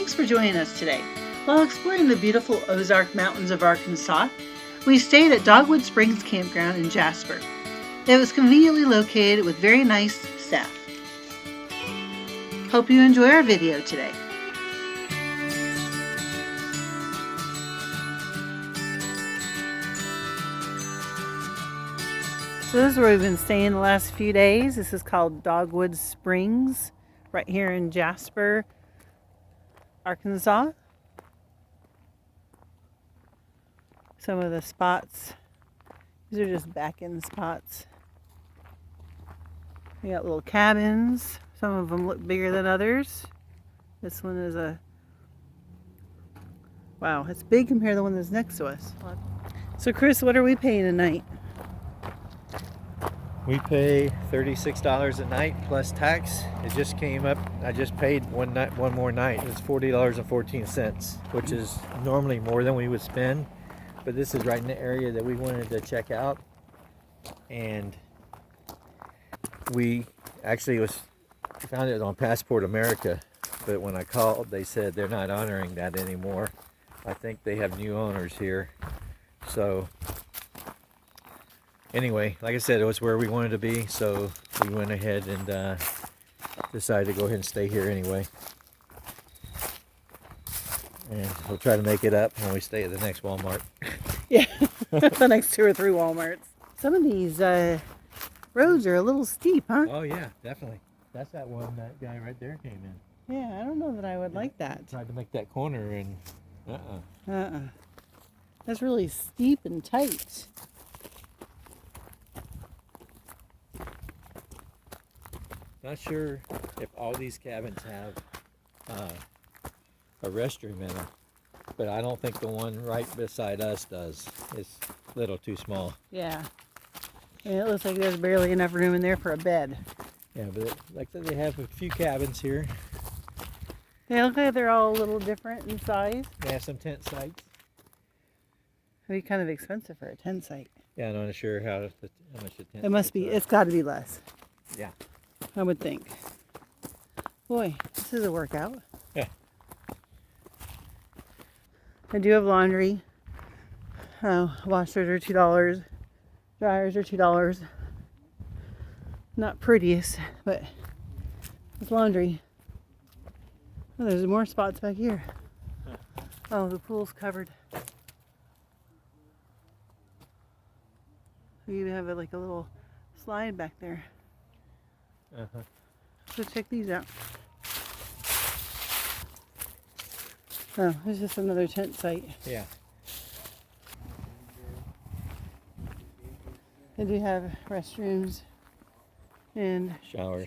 Thanks for joining us today. While exploring the beautiful Ozark Mountains of Arkansas, we stayed at Dogwood Springs Campground in Jasper. It was conveniently located with very nice staff. Hope you enjoy our video today. So this is where we've been staying the last few days. This is called Dogwood Springs, right here in Jasper, Arkansas. Some of the spots, these are just back-end spots. We got little cabins. Some of them look bigger than others. This one is wow, it's big compared to the one that's next to us. So Chris, what are we paying tonight? We pay $36 a night plus tax. It just came up. I just paid one more night. It's $40.14, which is normally more than we would spend. But this is right in the area that we wanted to check out. And we actually found it on Passport America. But when I called, they said they're not honoring that anymore. I think they have new owners here. So anyway, like I said, it was where we wanted to be, so we went ahead and decided to go ahead and stay here anyway. And we'll try to make it up when we stay at the next Walmart. Yeah, the next 2 or 3 Walmarts. Some of these roads are a little steep, huh? Oh yeah, definitely. That's that one that guy right there came in. Yeah, I don't know that I would like that. Tried to make that corner and That's really steep and tight. Not sure if all these cabins have a restroom in them, but I don't think the one right beside us does. It's a little too small. Yeah. And it looks like there's barely enough room in there for a bed. Yeah, but like they have a few cabins here. They look like they're all a little different in size. They have some tent sites. It'd be kind of expensive for a tent site. Yeah, I'm not sure how much a tent. It must be. It's got to be less. Yeah. I would think. Boy, this is a workout. Yeah. I do have laundry. Washers are $2. Dryers are $2. Not prettiest, but it's laundry. Oh, there's more spots back here. Oh, the pool's covered. We even have like a little slide back there. So check these out. Oh, there's just another tent site. Yeah. They do have restrooms and Showers.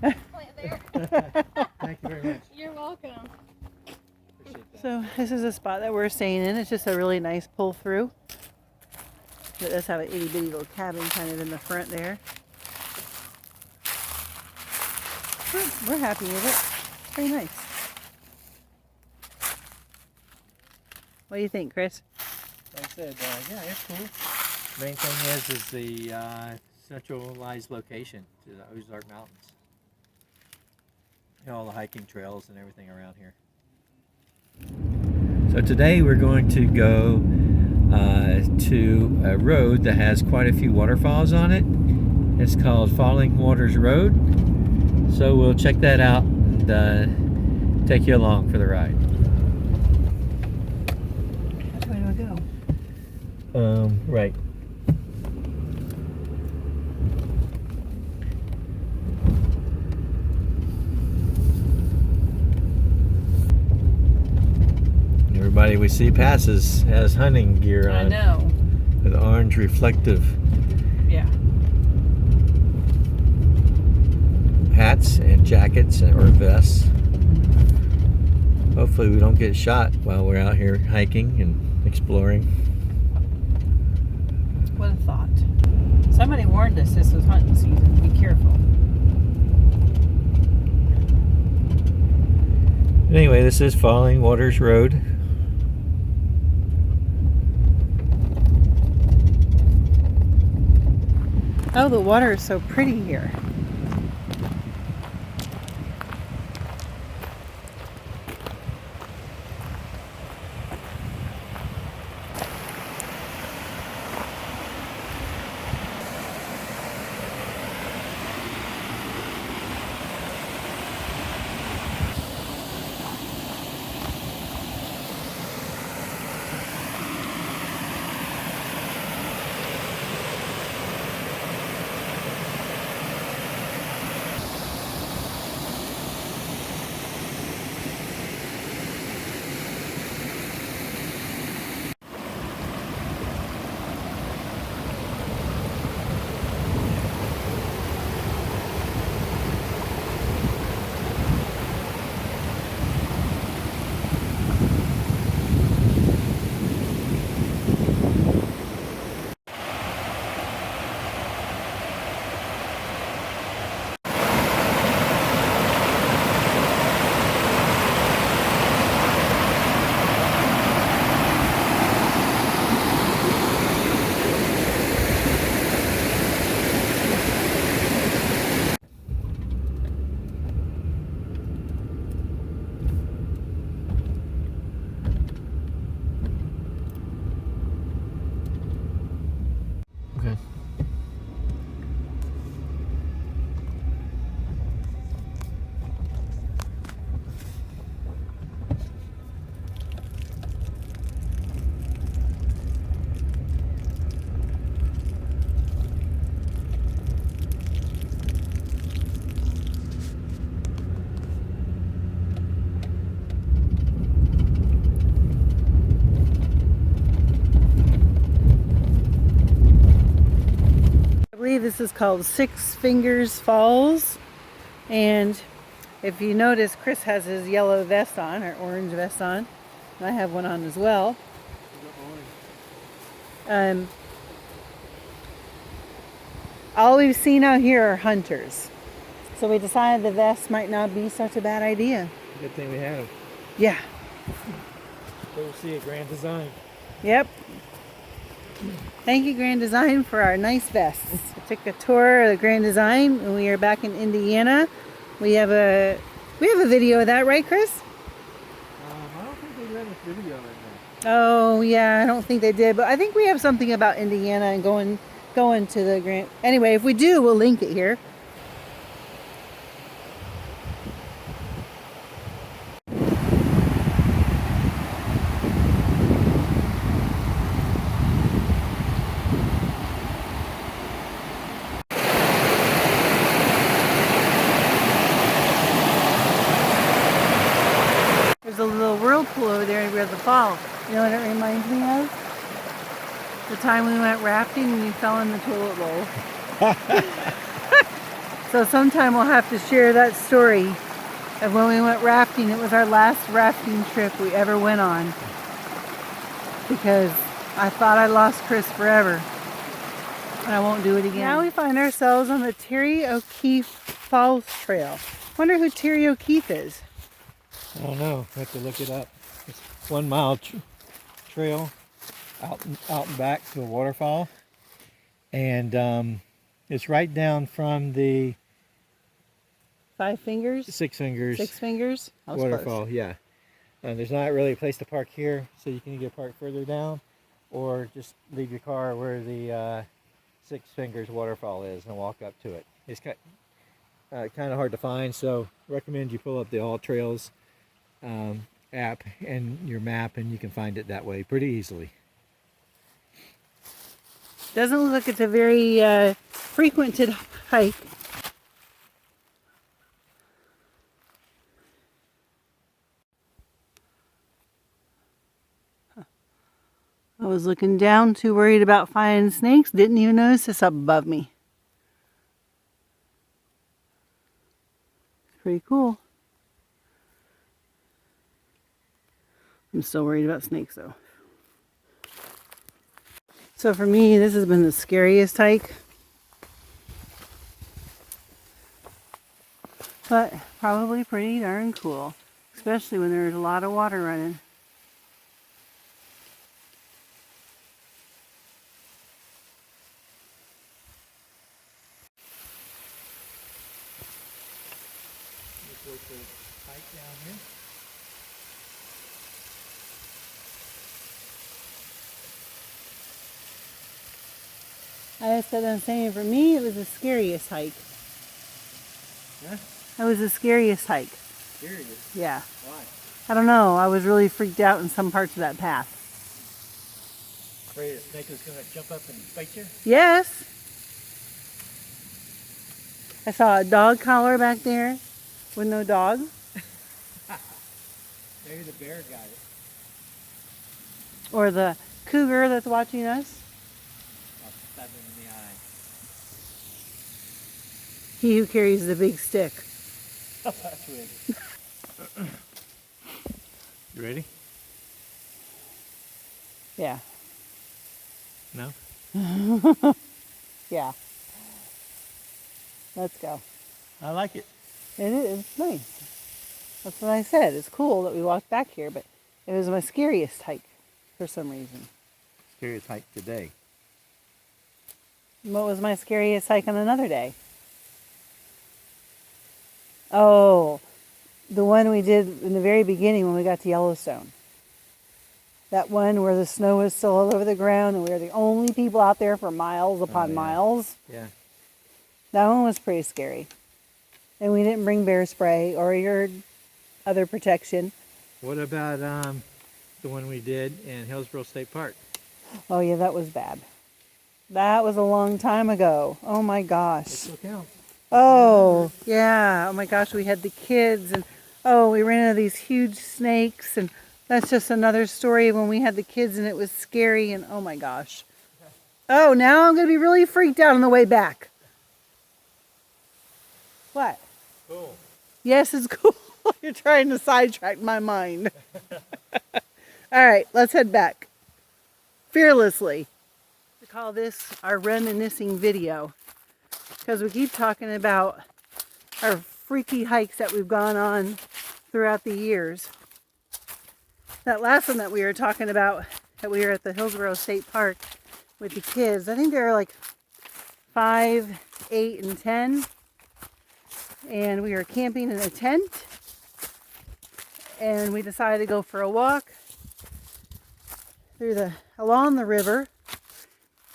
Yeah. Thank you very much. You're welcome. So this is a spot that we're staying in. It's just a really nice pull through. It does have an itty bitty little cabin kind of in the front there. We're happy with it. Very nice. What do you think, Chris? Like I said, yeah, it's cool. Main thing is the centralized location to the Ozark Mountains. You know, all the hiking trails and everything around here. So today we're going to go to a road that has quite a few waterfalls on it. It's called Falling Waters Road. So we'll check that out and take you along for the ride. Which way do I go? Right. Everybody we see passes has hunting gear on. I know. With orange reflective Yeah. hats and jackets or vests. Hopefully we don't get shot while we're out here hiking and exploring. What a thought. Somebody warned us this was hunting season. Be careful. Anyway, this is Falling Waters Road. Oh, the water is so pretty here. Okay. I believe this is called Six Fingers Falls. And if you notice, Chris has his yellow vest on, or orange vest on. And I have one on as well. All we've seen out here are hunters. So we decided the vest might not be such a bad idea. Good thing we had them. Yeah. Go see a Grand Design. Yep. Thank you, Grand Design, for our nice vests. I took a tour of the Grand Design, and we are back in Indiana. We have a video of that, right, Chris? I don't think they let us video it now. Oh yeah, I don't think they did, but I think we have something about Indiana and going to the Grand. Anyway, if we do, we'll link it here. There's a little whirlpool over there near the fall. You know what it reminds me of? The time we went rafting and you fell in the toilet bowl. So sometime we'll have to share that story of when we went rafting. It was our last rafting trip we ever went on. Because I thought I lost Chris forever. And I won't do it again. Now we find ourselves on the OKeefe Falls Trail. Wonder who OKeefe is. I don't know. I have to look it up. It's 1 mile trail out and back to a waterfall, and it's right down from the Five Fingers? Six Fingers That was waterfall. close. Yeah, and there's not really a place to park here, so you can either park further down, or just leave your car where the Six Fingers waterfall is and walk up to it. It's kind of hard to find, so recommend you pull up the All Trails app and your map, and you can find it that way pretty easily. Doesn't look like it's a very frequented hike. I was looking down, too worried about finding snakes. Didn't even notice this up above me. Pretty cool. I'm still worried about snakes though. So for me, this has been the scariest hike. But probably pretty darn cool. Especially when there's a lot of water running. hike down here. I said I'm saying for me it was the scariest hike. Huh? That was the scariest hike. Serious? Yeah. Why? I don't know. I was really freaked out in some parts of that path. Afraid a snake was gonna jump up and bite you? Yes. I saw a dog collar back there with no dog. Maybe the bear got it. Or the cougar that's watching us. I'll stab him in the eye. He who carries the big stick. You ready? Yeah. No? Yeah. Let's go. I like it. It is. It's nice. That's what I said. It's cool that we walked back here, but it was my scariest hike for some reason. Scariest hike today. What was my scariest hike on another day? Oh, the one we did in the very beginning when we got to Yellowstone. That one where the snow was still all over the ground and we were the only people out there for miles upon miles. Yeah. That one was pretty scary. And we didn't bring bear spray or your other protection. What about the one we did in Hillsborough State Park? Oh yeah, that was bad. That was a long time ago. Oh my It gosh. still counts. Oh, yeah. Oh my gosh, we had the kids and oh, we ran into these huge snakes and that's just another story when we had the kids and it was scary and oh my gosh. Oh, now I'm going to be really freaked out on the way back. What? Cool. Yes, it's cool. You're trying to sidetrack my mind. All right, let's head back. Fearlessly. We call this our reminiscing video because we keep talking about our freaky hikes that we've gone on throughout the years. That last one that we were talking about, that we were at the Hillsborough State Park with the kids, I think they were like 5, 8, and 10. And we were camping in a tent. And we decided to go for a walk along the river.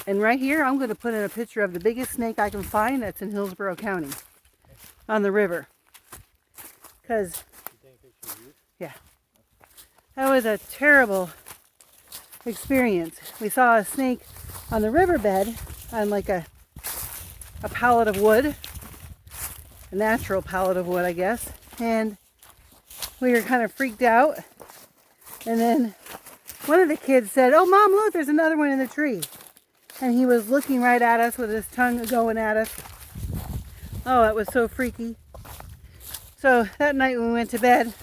And right here, I'm going to put in a picture of the biggest snake I can find that's in Hillsborough County on the river. Because, yeah, that was a terrible experience. We saw a snake on the riverbed on like a pallet of wood, a natural pallet of wood, I guess. And we were kind of freaked out. And then one of the kids said, "Oh, Mom, look, there's another one in the tree." And he was looking right at us with his tongue going at us. Oh, that was so freaky. So that night when we went to bed,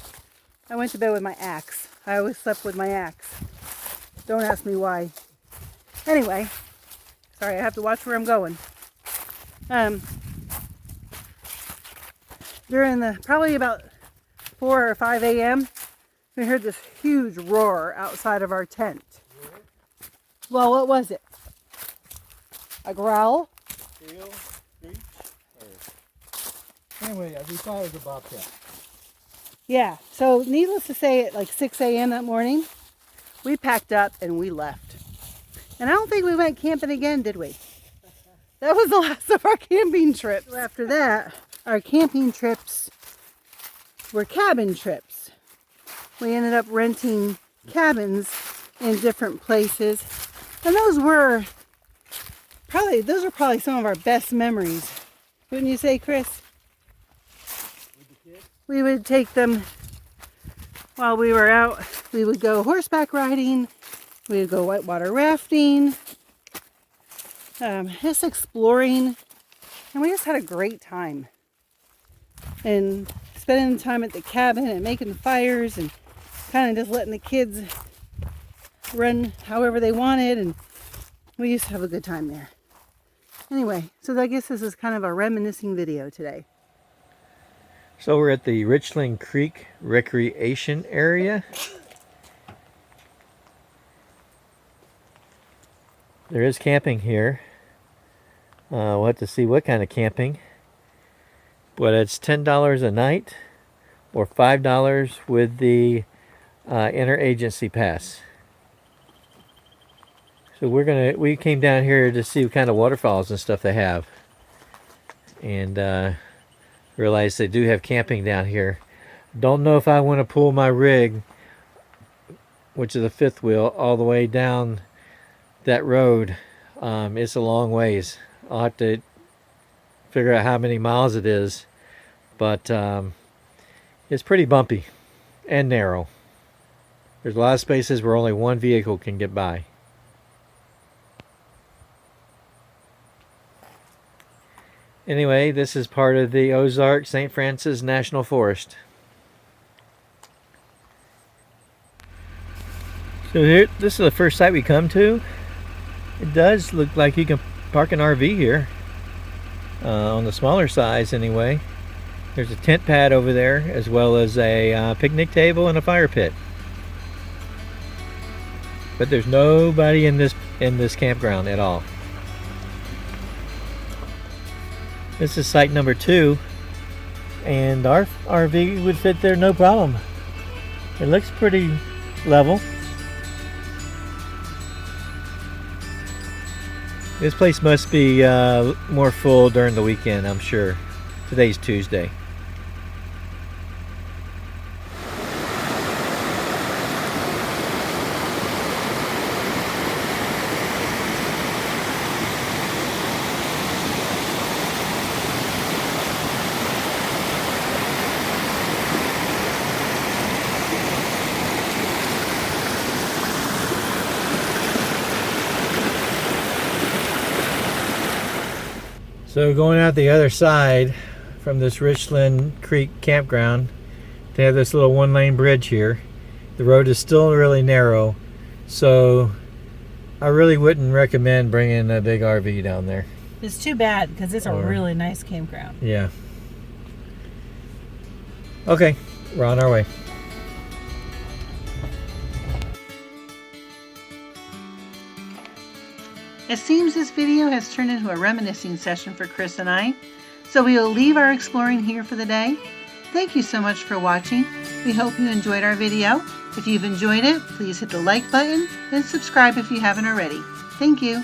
I went to bed with my axe. I always slept with my axe. Don't ask me why. Anyway, sorry, I have to watch where I'm going. During probably about 4 or 5 a.m., we heard this huge roar outside of our tent. Well, what was it? A growl? Squeal, screech, anyway, we thought it was about that. Yeah, so needless to say, at like 6 a.m. that morning, we packed up and we left. And I don't think we went camping again, did we? That was the last of our camping trips. So after that, our camping trips were cabin trips. We ended up renting cabins in different places. And those are probably some of our best memories. Wouldn't you say, Chris? We would take them while we were out. We would go horseback riding. We would go whitewater rafting. Just exploring. And we just had a great time. And spending time at the cabin and making fires and kind of just letting the kids run however they wanted. And we used to have a good time there. Anyway, so I guess this is kind of a reminiscing video today. So we're at the Richland Creek recreation area. There is camping here. We'll have to see what kind of camping. But it's $10 a night or $5 with the interagency pass. So we came down here to see what kind of waterfalls and stuff they have, and realized they do have camping down here. Don't know if I want to pull my rig, which is a fifth wheel, all the way down that road. It's a long ways. I'll have to figure out how many miles it is, but it's pretty bumpy and narrow. There's a lot of spaces where only one vehicle can get by. Anyway, this is part of the Ozark St. Francis National Forest. So here, this is the first site we come to. It does look like you can park an RV here, on the smaller size anyway. There's a tent pad over there, as well as a picnic table and a fire pit. But there's nobody in this campground at all. This is site number 2, and our RV would fit there no problem. It looks pretty level. This place must be more full during the weekend, I'm sure. Today's Tuesday. So going out the other side from this Richland Creek campground, they have this little one-lane bridge here. The road is still really narrow, so I really wouldn't recommend bringing a big RV down there. It's too bad because it's a really nice campground. Yeah. Okay, we're on our way. It seems this video has turned into a reminiscing session for Chris and I, so we will leave our exploring here for the day. Thank you so much for watching. We hope you enjoyed our video. If you've enjoyed it, please hit the like button and subscribe if you haven't already. Thank you.